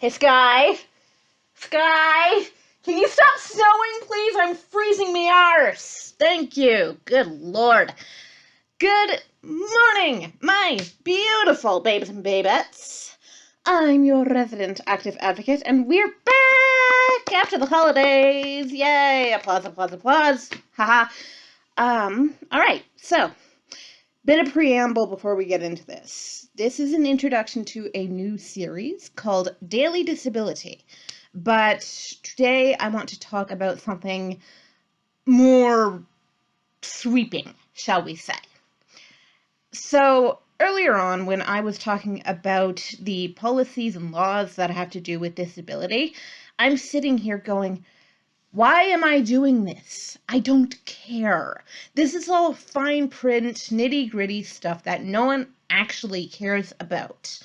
Hey, Sky. Sky, can you stop snowing, please? I'm freezing me arse. Thank you. Good Lord. Good morning, my beautiful babes and babettes. I'm your resident active advocate, and we're back after the holidays. Yay! Applause, applause, applause. Haha. Alright, so, bit of preamble before we get into this. This is an introduction to a new series called Daily Disability. But today I want to talk about something more sweeping, shall we say. So earlier on, when I was talking about the policies and laws that have to do with disability, I'm sitting here going, why am I doing this? I don't care. This is all fine print, nitty-gritty stuff that no one actually cares about.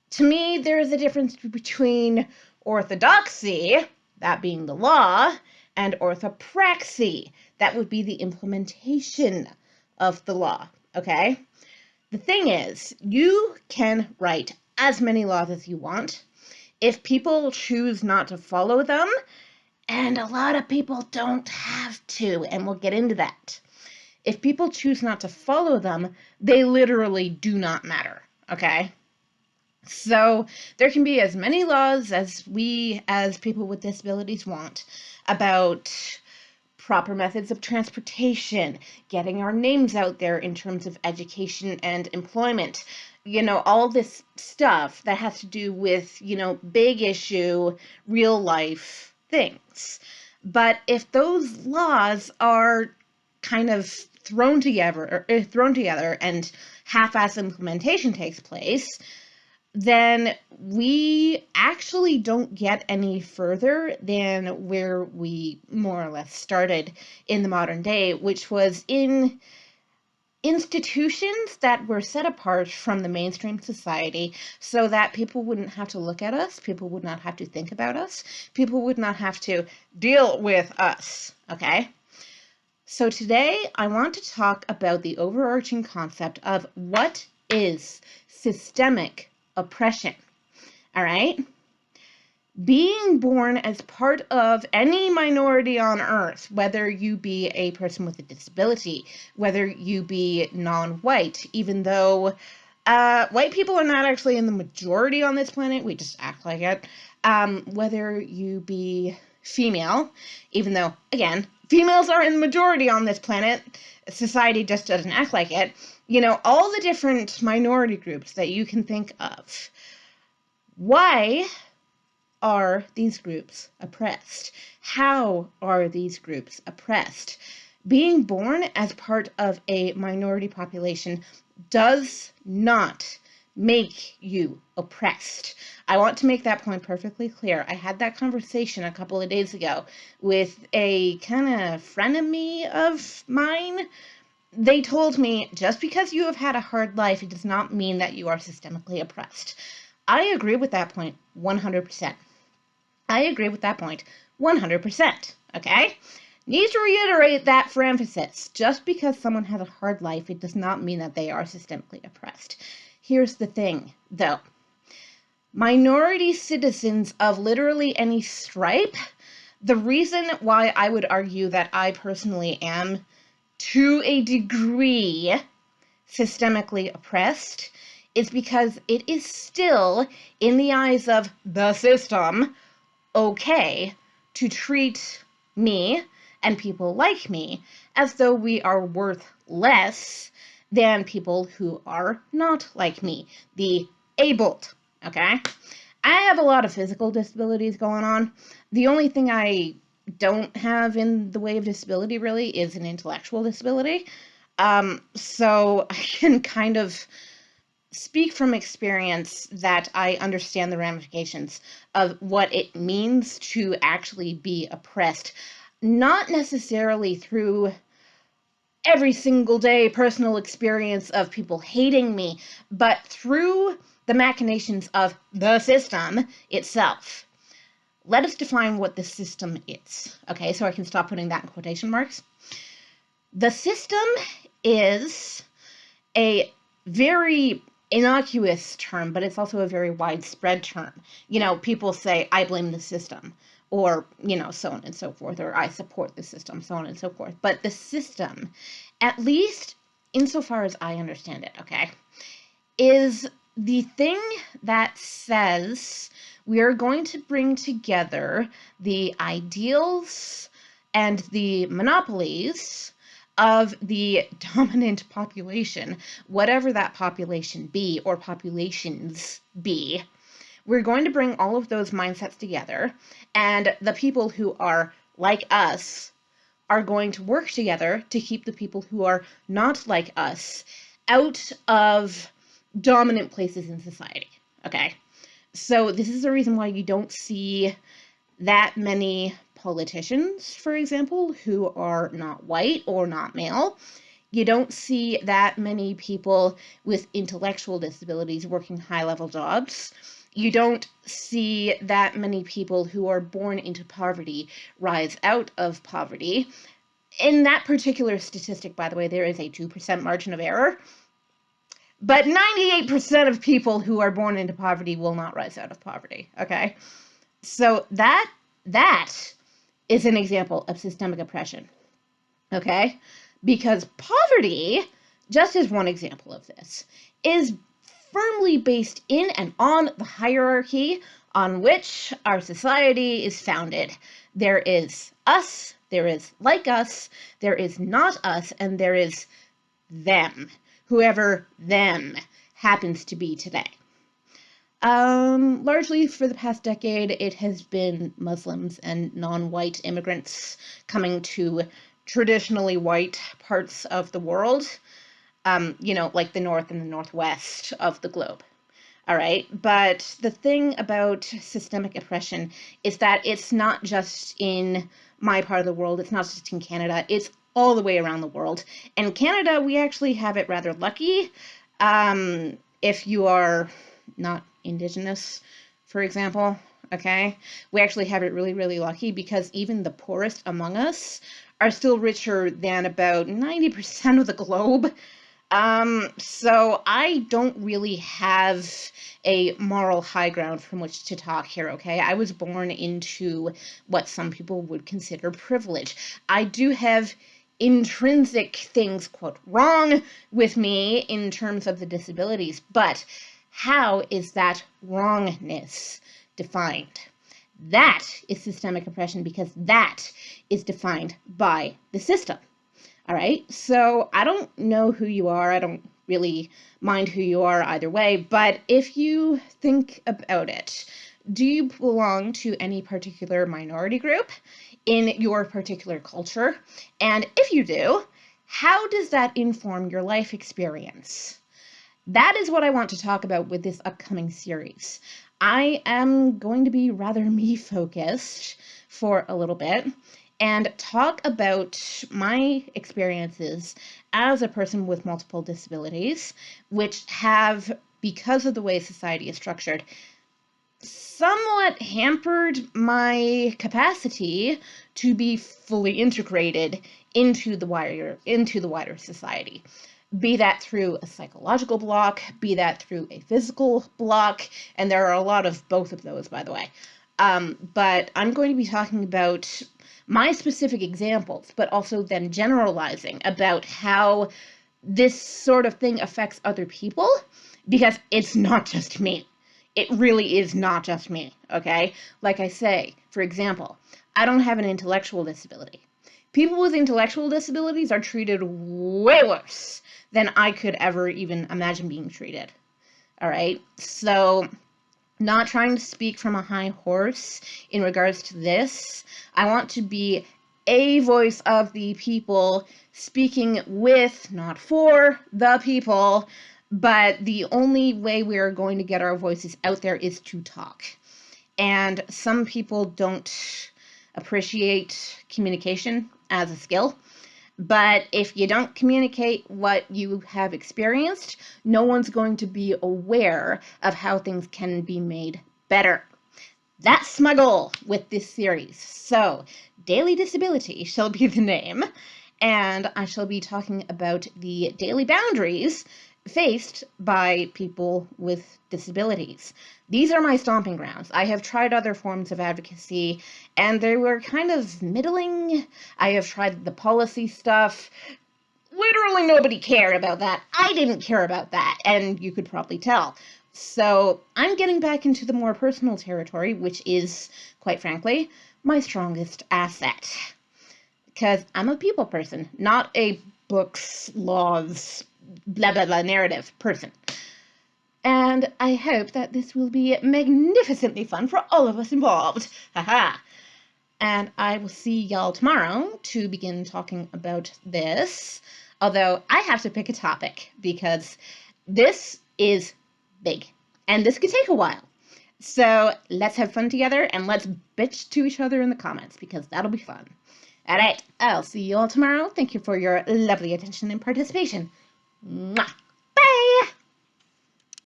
To me, there is a difference between orthodoxy, that being the law, and orthopraxy, that would be the implementation of the law, okay? The thing is, you can write as many laws as you want. If people choose not to follow them, and a lot of people don't have to, and we'll get into that. If people choose not to follow them, they literally do not matter, okay? So there can be as many laws as we, as people with disabilities, want about proper methods of transportation, getting our names out there in terms of education and employment, all this stuff that has to do with, big issue, real life things. But if those laws are kind of thrown together and half-ass implementation takes place, then we actually don't get any further than where we more or less started in the modern day, which was in institutions that were set apart from the mainstream society so that people wouldn't have to look at us, people would not have to think about us, people would not have to deal with us, okay? So today I want to talk about the overarching concept of what is systemic oppression, all right? Being born as part of any minority on earth, whether you be a person with a disability, whether you be non-white, even though white people are not actually in the majority on this planet, we just act like it, whether you be female, even though, again, females are in the majority on this planet, society just doesn't act like it, all the different minority groups that you can think of. Why are these groups oppressed? How are these groups oppressed? Being born as part of a minority population does not make you oppressed. I want to make that point perfectly clear. I had that conversation a couple of days ago with a kind of frenemy of mine. They told me, just because you have had a hard life, it does not mean that you are systemically oppressed. I agree with that point 100%. I agree with that point 100%, okay? Need to reiterate that for emphasis. Just because someone has a hard life, it does not mean that they are systemically oppressed. Here's the thing, though. Minority citizens of literally any stripe, the reason why I would argue that I personally am, to a degree, systemically oppressed, is because it is still, in the eyes of the system, okay to treat me and people like me as though we are worth less than people who are not like me, the abled, okay? I have a lot of physical disabilities going on. The only thing I don't have in the way of disability really is an intellectual disability. So I can kind of speak from experience that I understand the ramifications of what it means to actually be oppressed, not necessarily through every single day personal experience of people hating me, but through the machinations of the system itself. Let us define what the system is, okay? So I can stop putting that in quotation marks. The system is a very innocuous term, but it's also a very widespread term. You know, people say, I blame the system, or, you know, so on and so forth, or I support the system, so on and so forth. But the system, at least insofar as I understand it, okay, is the thing that says we are going to bring together the ideals and the monopolies of the dominant population, whatever that population be or populations be. We're going to bring all of those mindsets together, and the people who are like us are going to work together to keep the people who are not like us out of dominant places in society. Okay? So this is the reason why you don't see that many politicians, for example, who are not white or not male. You don't see that many people with intellectual disabilities working high-level jobs. You don't see that many people who are born into poverty rise out of poverty. In that particular statistic, by the way, there is a 2% margin of error. But 98% of people who are born into poverty will not rise out of poverty, okay? So that is an example of systemic oppression, okay? Because poverty, just as one example of this, is firmly based in and on the hierarchy on which our society is founded. There is us, there is like us, there is not us, and there is them, whoever them happens to be today. Largely for the past decade, it has been Muslims and non-white immigrants coming to traditionally white parts of the world, you know, like the North and the Northwest of the globe. All right. But the thing about systemic oppression is that it's not just in my part of the world. It's not just in Canada. It's all the way around the world. In Canada, we actually have it rather lucky. If you are not Indigenous, for example, okay, we actually have it really, really lucky because even the poorest among us are still richer than about 90% of the globe. So I don't really have a moral high ground from which to talk here, okay? I was born into what some people would consider privilege. I do have intrinsic things, quote, wrong with me in terms of the disabilities, but how is that wrongness defined? That is systemic oppression because that is defined by the system. All right, so I don't know who you are. I don't really mind who you are either way, but if you think about it, do you belong to any particular minority group in your particular culture? And if you do, how does that inform your life experience? That is what I want to talk about with this upcoming series. I am going to be rather me-focused for a little bit and talk about my experiences as a person with multiple disabilities, which have, because of the way society is structured, somewhat hampered my capacity to be fully integrated into the wider society. Be that through a psychological block, be that through a physical block, and there are a lot of both of those, by the way. But I'm going to be talking about my specific examples, but also then generalizing about how this sort of thing affects other people, because it's not just me. It really is not just me, okay? Like I say, for example, I don't have an intellectual disability. People with intellectual disabilities are treated way worse than I could ever even imagine being treated, all right? So, not trying to speak from a high horse in regards to this. I want to be a voice of the people speaking with, not for, the people, but the only way we are going to get our voices out there is to talk. And some people don't appreciate communication as a skill. But if you don't communicate what you have experienced, no one's going to be aware of how things can be made better. That's my goal with this series. So, Daily Disability shall be the name, and I shall be talking about the daily boundaries faced by people with disabilities. These are my stomping grounds. I have tried other forms of advocacy, and they were kind of middling. I have tried the policy stuff. Literally nobody cared about that. I didn't care about that, and you could probably tell. So I'm getting back into the more personal territory, which is, quite frankly, my strongest asset. Because I'm a people person, not a books, laws, blah blah blah narrative person. And I hope that this will be magnificently fun for all of us involved. Haha. And I will see y'all tomorrow to begin talking about this. Although I have to pick a topic because this is big and this could take a while. So let's have fun together and let's bitch to each other in the comments because that'll be fun. All right, I'll see you all tomorrow. Thank you for your lovely attention and participation. Mwah!